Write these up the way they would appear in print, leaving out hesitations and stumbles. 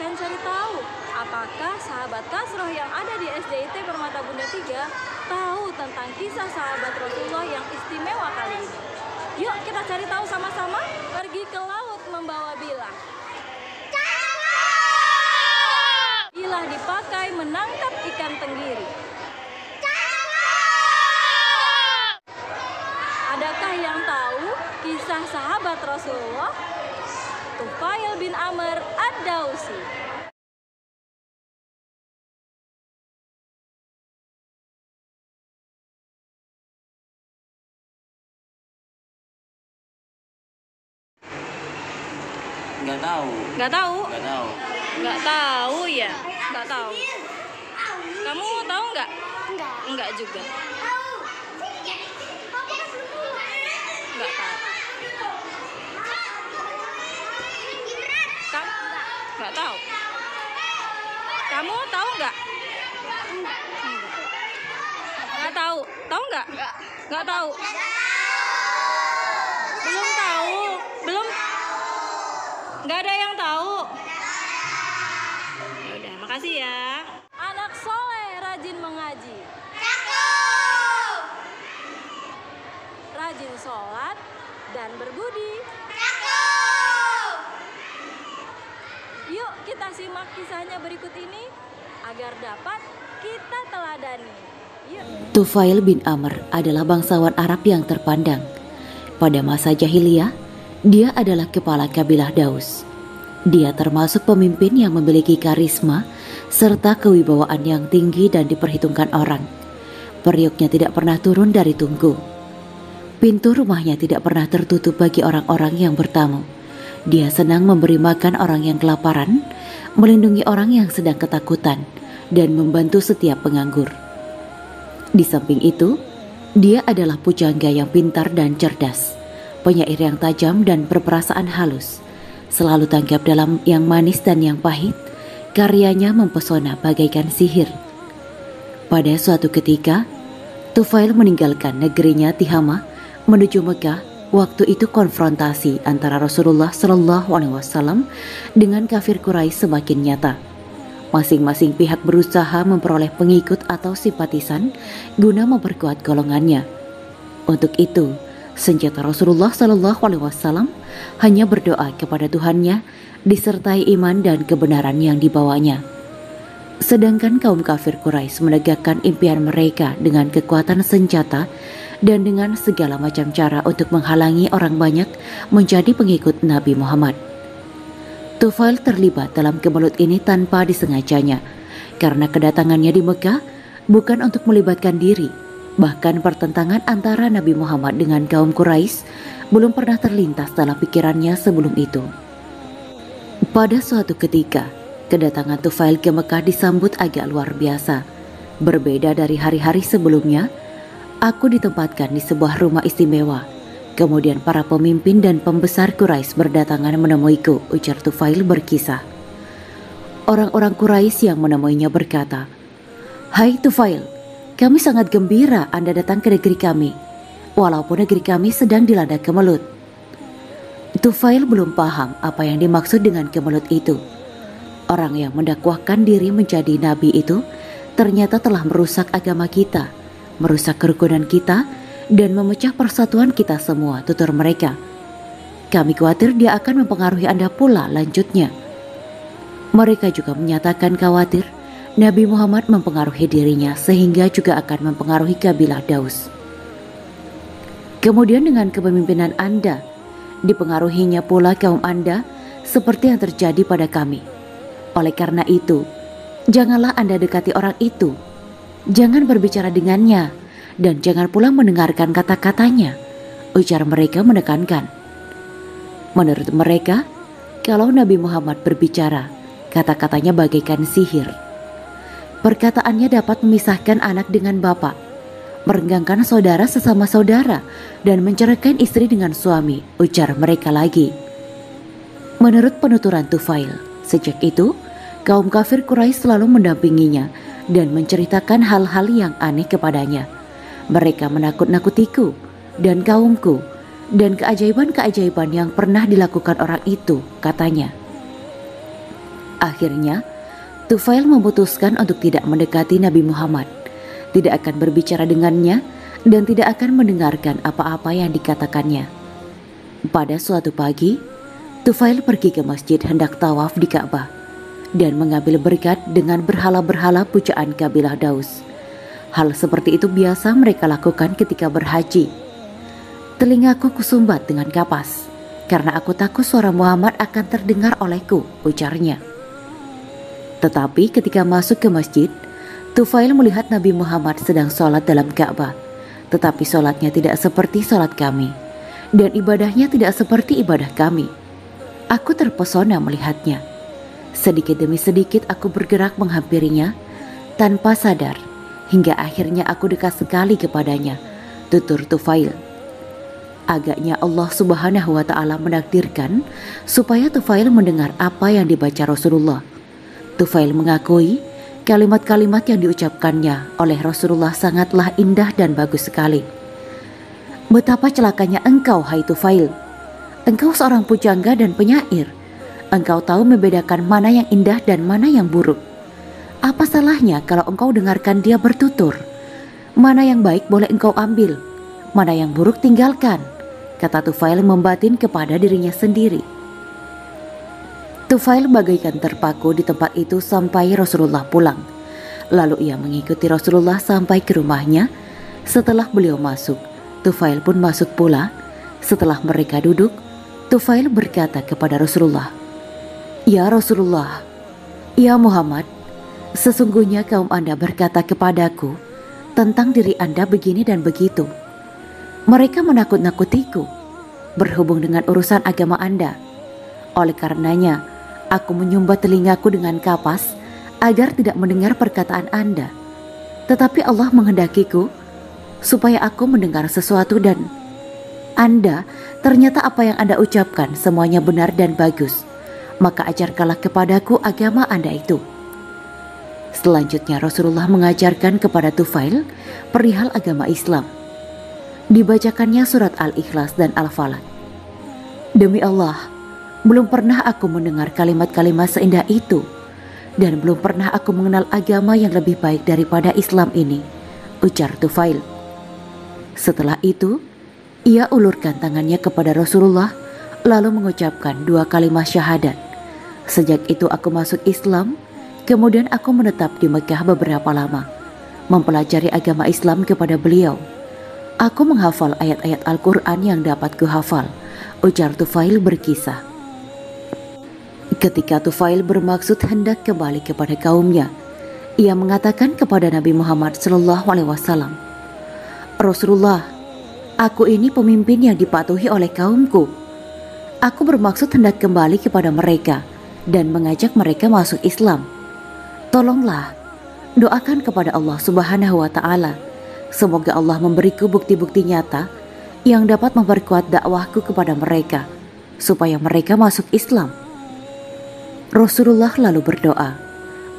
akan cari tahu apakah sahabat Kasroh yang ada di SDIT Permata Bunda 3 tahu tentang kisah sahabat Rasulullah yang istimewa kali ini. Yuk kita cari tahu sama-sama. Pergi ke laut membawa bilah. Bilah dipakai menangkap ikan tenggiri. Adakah yang tahu kisah sahabat Rasulullah? Tufail bin Amr Ad-Dausi. Nggak tahu. Nggak tahu? Nggak tahu. Nggak tahu ya? Nggak tahu. Kamu tahu nggak? Enggak. Enggak juga. Nggak tahu. Nggak tahu. Kamu tahu nggak? Nggak tahu. Tahu nggak? Nggak tahu. Belum tahu. Belum. Nggak ada yang tahu. Ya udah, makasih ya. Anak soleh rajin mengaji. Rajin sholat dan berbudi. Yuk kita simak kisahnya berikut ini agar dapat kita teladani. Yuk. Tufail bin Amr adalah bangsawan Arab yang terpandang. Pada masa jahiliyah, dia adalah kepala kabilah Daus. Dia termasuk pemimpin yang memiliki karisma serta kewibawaan yang tinggi dan diperhitungkan orang. Periuknya tidak pernah turun dari tungku. Pintu rumahnya tidak pernah tertutup bagi orang-orang yang bertamu. Dia senang memberi makan orang yang kelaparan, melindungi orang yang sedang ketakutan, dan membantu setiap penganggur. Di samping itu, dia adalah pujangga yang pintar dan cerdas, penyair yang tajam dan berperasaan halus, selalu tanggap dalam yang manis dan yang pahit. Karyanya mempesona bagaikan sihir. Pada suatu ketika, Tufail meninggalkan negerinya Tihama menuju Mekah. Waktu itu konfrontasi antara Rasulullah SAW dengan kafir Quraisy semakin nyata. Masing-masing pihak berusaha memperoleh pengikut atau simpatisan guna memperkuat golongannya. Untuk itu, senjata Rasulullah SAW hanya berdoa kepada Tuhannya disertai iman dan kebenaran yang dibawanya. Sedangkan kaum kafir Quraisy menegakkan impian mereka dengan kekuatan senjata dan dengan segala macam cara untuk menghalangi orang banyak menjadi pengikut Nabi Muhammad. Tufail terlibat dalam kemelut ini tanpa disengajanya, karena kedatangannya di Mekah bukan untuk melibatkan diri. Bahkan pertentangan antara Nabi Muhammad dengan kaum Quraisy belum pernah terlintas dalam pikirannya sebelum itu. Pada suatu ketika, kedatangan Tufail ke Mekah disambut agak luar biasa. Berbeda dari hari-hari sebelumnya, aku ditempatkan di sebuah rumah istimewa. Kemudian para pemimpin dan pembesar Quraisy berdatangan menemuiku, ujar Tufail berkisah. Orang-orang Quraisy yang menemuinya berkata, "Hai Tufail, kami sangat gembira Anda datang ke negeri kami, walaupun negeri kami sedang dilanda kemelut." Tufail belum paham apa yang dimaksud dengan kemelut itu. Orang yang mendakwahkan diri menjadi nabi itu ternyata telah merusak agama kita, merusak kerukunan kita, dan memecah persatuan kita semua, tutur mereka. Kami khawatir dia akan mempengaruhi Anda pula, lanjutnya. Mereka juga menyatakan khawatir Nabi Muhammad mempengaruhi dirinya sehingga juga akan mempengaruhi kabilah Daus. Kemudian dengan kepemimpinan Anda, dipengaruhinya pula kaum Anda seperti yang terjadi pada kami. Oleh karena itu, janganlah Anda dekati orang itu. Jangan berbicara dengannya, dan jangan pula mendengarkan kata-katanya, ujar mereka menekankan. Menurut mereka, kalau Nabi Muhammad berbicara, kata-katanya bagaikan sihir. Perkataannya dapat memisahkan anak dengan bapak, merenggangkan saudara sesama saudara, dan menceraikan istri dengan suami, ujar mereka lagi. Menurut penuturan Tufail, sejak itu, kaum kafir Quraisy selalu mendampinginya dan menceritakan hal-hal yang aneh kepadanya. Mereka menakut-nakutiku dan kaumku dan keajaiban-keajaiban yang pernah dilakukan orang itu, katanya. Akhirnya, Tufail memutuskan untuk tidak mendekati Nabi Muhammad, tidak akan berbicara dengannya, dan tidak akan mendengarkan apa-apa yang dikatakannya. Pada suatu pagi, Tufail pergi ke masjid hendak tawaf di Ka'bah dan mengambil berkat dengan berhala-berhala pujaan kabilah Daus. Hal seperti itu biasa mereka lakukan ketika berhaji. Telingaku kusumbat dengan kapas, karena aku takut suara Muhammad akan terdengar olehku, ujarnya. Tetapi ketika masuk ke masjid, Tufail melihat Nabi Muhammad sedang sholat dalam Ka'bah, tetapi sholatnya tidak seperti sholat kami, dan ibadahnya tidak seperti ibadah kami. Aku terpesona melihatnya. Sedikit demi sedikit aku bergerak menghampirinya, tanpa sadar, hingga akhirnya aku dekat sekali kepadanya, tutur Tufail. Agaknya Allah Subhanahu wa Ta'ala menakdirkan supaya Tufail mendengar apa yang dibaca Rasulullah. Tufail mengakui kalimat-kalimat yang diucapkannya oleh Rasulullah sangatlah indah dan bagus sekali. Betapa celakanya engkau, hai Tufail. Engkau seorang pujangga dan penyair. Engkau tahu membedakan mana yang indah dan mana yang buruk. Apa salahnya kalau engkau dengarkan dia bertutur? Mana yang baik boleh engkau ambil, mana yang buruk tinggalkan, kata Tufail membatin kepada dirinya sendiri. Tufail bagaikan terpaku di tempat itu sampai Rasulullah pulang. Lalu ia mengikuti Rasulullah sampai ke rumahnya. Setelah beliau masuk, Tufail pun masuk pula. Setelah mereka duduk, Tufail berkata kepada Rasulullah, "Ya Rasulullah, ya Muhammad, sesungguhnya kaum Anda berkata kepadaku tentang diri Anda begini dan begitu. Mereka menakut-nakutiku berhubung dengan urusan agama Anda. Oleh karenanya, aku menyumbat telingaku dengan kapas agar tidak mendengar perkataan Anda. Tetapi Allah menghendakiku supaya aku mendengar sesuatu dan Anda, ternyata apa yang Anda ucapkan semuanya benar dan bagus. Maka ajarkanlah kepadaku agama Anda itu." Selanjutnya Rasulullah mengajarkan kepada Tufail perihal agama Islam. Dibacakannya surat Al-Ikhlas dan Al-Falaq. "Demi Allah, belum pernah aku mendengar kalimat-kalimat seindah itu, dan belum pernah aku mengenal agama yang lebih baik daripada Islam ini," ujar Tufail. Setelah itu, ia ulurkan tangannya kepada Rasulullah, lalu mengucapkan 2 kalimat syahadat. "Sejak itu aku masuk Islam, kemudian aku menetap di Mekah beberapa lama, mempelajari agama Islam kepada beliau. Aku menghafal ayat-ayat Al-Quran yang dapat kuhafal," ujar Tufail berkisah. Ketika Tufail bermaksud hendak kembali kepada kaumnya, ia mengatakan kepada Nabi Muhammad SAW, "Rasulullah, aku ini pemimpin yang dipatuhi oleh kaumku. Aku bermaksud hendak kembali kepada mereka dan mengajak mereka masuk Islam. Tolonglah, doakan kepada Allah Subhanahu wa Ta'ala. Semoga Allah memberiku bukti-bukti nyata yang dapat memperkuat dakwahku kepada mereka, supaya mereka masuk Islam." Rasulullah lalu berdoa.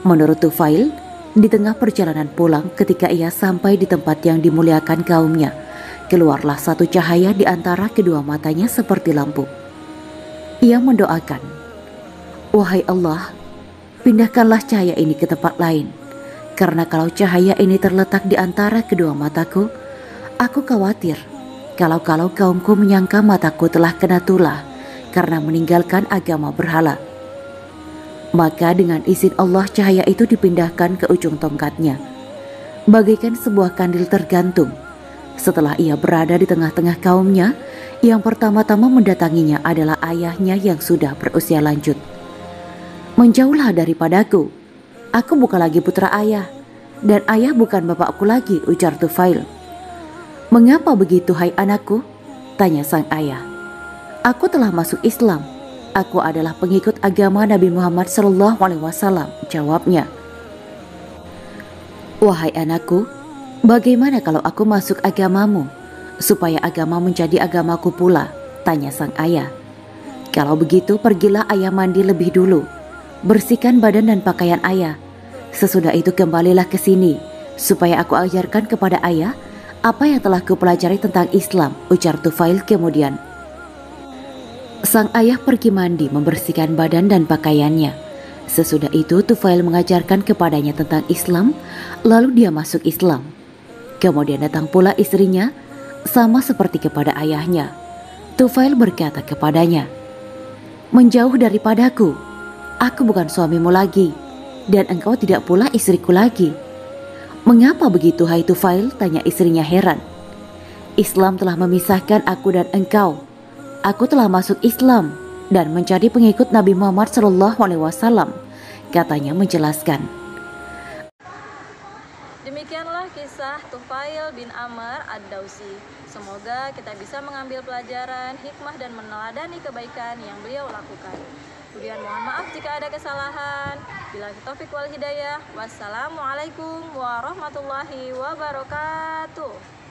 Menurut Tufail, di tengah perjalanan pulang ketika ia sampai di tempat yang dimuliakan kaumnya, keluarlah satu cahaya di antara kedua matanya seperti lampu. Ia mendoakan, "Wahai Allah, pindahkanlah cahaya ini ke tempat lain, karena kalau cahaya ini terletak di antara kedua mataku, aku khawatir kalau kaumku menyangka mataku telah kena tulah karena meninggalkan agama berhala." Maka dengan izin Allah cahaya itu dipindahkan ke ujung tongkatnya, bagaikan sebuah kandil tergantung. Setelah ia berada di tengah-tengah kaumnya, yang pertama-tama mendatanginya adalah ayahnya yang sudah berusia lanjut. "Menjauhlah daripadaku, aku bukan lagi putra ayah, dan ayah bukan bapakku lagi," ujar Tufail. "Mengapa begitu, hai anakku?" tanya sang ayah. "Aku telah masuk Islam. Aku adalah pengikut agama Nabi Muhammad SAW," jawabnya. "Wahai anakku, bagaimana kalau aku masuk agamamu, supaya agama menjadi agamaku pula?" tanya sang ayah. "Kalau begitu pergilah ayah mandi lebih dulu, bersihkan badan dan pakaian ayah. Sesudah itu kembalilah ke sini, supaya aku ajarkan kepada ayah apa yang telah kupelajari tentang Islam," ujar Tufail kemudian. Sang ayah pergi mandi membersihkan badan dan pakaiannya. Sesudah itu Tufail mengajarkan kepadanya tentang Islam, lalu dia masuk Islam. Kemudian datang pula istrinya, sama seperti kepada ayahnya. Tufail berkata kepadanya, "Menjauh daripadaku, aku bukan suamimu lagi, dan engkau tidak pula istriku lagi." "Mengapa begitu, hai Tufail?" tanya istrinya heran. "Islam telah memisahkan aku dan engkau. Aku telah masuk Islam dan menjadi pengikut Nabi Muhammad SAW," katanya menjelaskan. Demikianlah kisah Tufail bin Amr ad-Dausi. Semoga kita bisa mengambil pelajaran, hikmah dan meneladani kebaikan yang beliau lakukan. Kemudian mohon maaf jika ada kesalahan. Billahi taufik wal hidayah. Wassalamualaikum warahmatullahi wabarakatuh.